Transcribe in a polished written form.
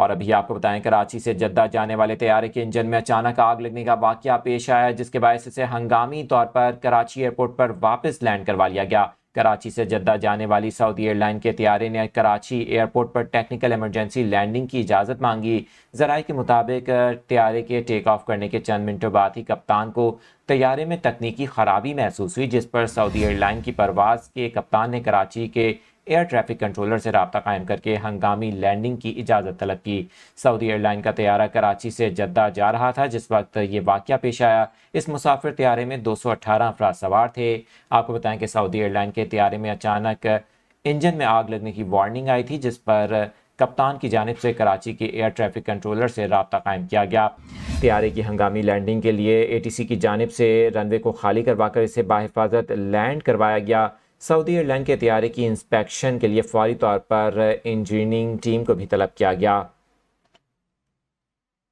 اور ابھی آپ کو بتائیں کراچی سے جدہ جانے والے طیارے کے انجن میں اچانک آگ لگنے کا واقعہ پیش آیا جس کے باعث اسے ہنگامی طور پر کراچی ایئرپورٹ پر واپس لینڈ کروا لیا گیا۔ کراچی سے جدہ جانے والی سعودی ایئر لائن کے طیارے نے کراچی ایئرپورٹ پر ٹیکنیکل ایمرجنسی لینڈنگ کی اجازت مانگی۔ ذرائع کے مطابق طیارے کے ٹیک آف کرنے کے چند منٹوں بعد ہی کپتان کو طیارے میں تکنیکی خرابی محسوس ہوئی، جس پر سعودی ایئر لائن کی پرواز کے کپتان نے کراچی کے ایئر ٹریفک کنٹرولر سے رابطہ قائم کر کے ہنگامی لینڈنگ کی اجازت طلب کی۔ سعودی ایئر لائن کا طیارہ کراچی سے جدہ جا رہا تھا جس وقت یہ واقعہ پیش آیا۔ اس مسافر طیارے میں 218 افراد سوار تھے۔ آپ کو بتائیں کہ سعودی ایئر لائن کے طیارے میں اچانک انجن میں آگ لگنے کی وارننگ آئی تھی، جس پر کپتان کی جانب سے کراچی کے ایئر ٹریفک کنٹرولر سے رابطہ قائم کیا گیا۔ طیارے کی ہنگامی لینڈنگ کے لیے ATC کی جانب سے رن وے کو خالی کروا کر اسے بحفاظت لینڈ کروایا گیا۔ سعودی ایئر لائن کے طیارے کی انسپیکشن کے لیے فوری طور پر انجینئرنگ ٹیم کو بھی طلب کیا گیا۔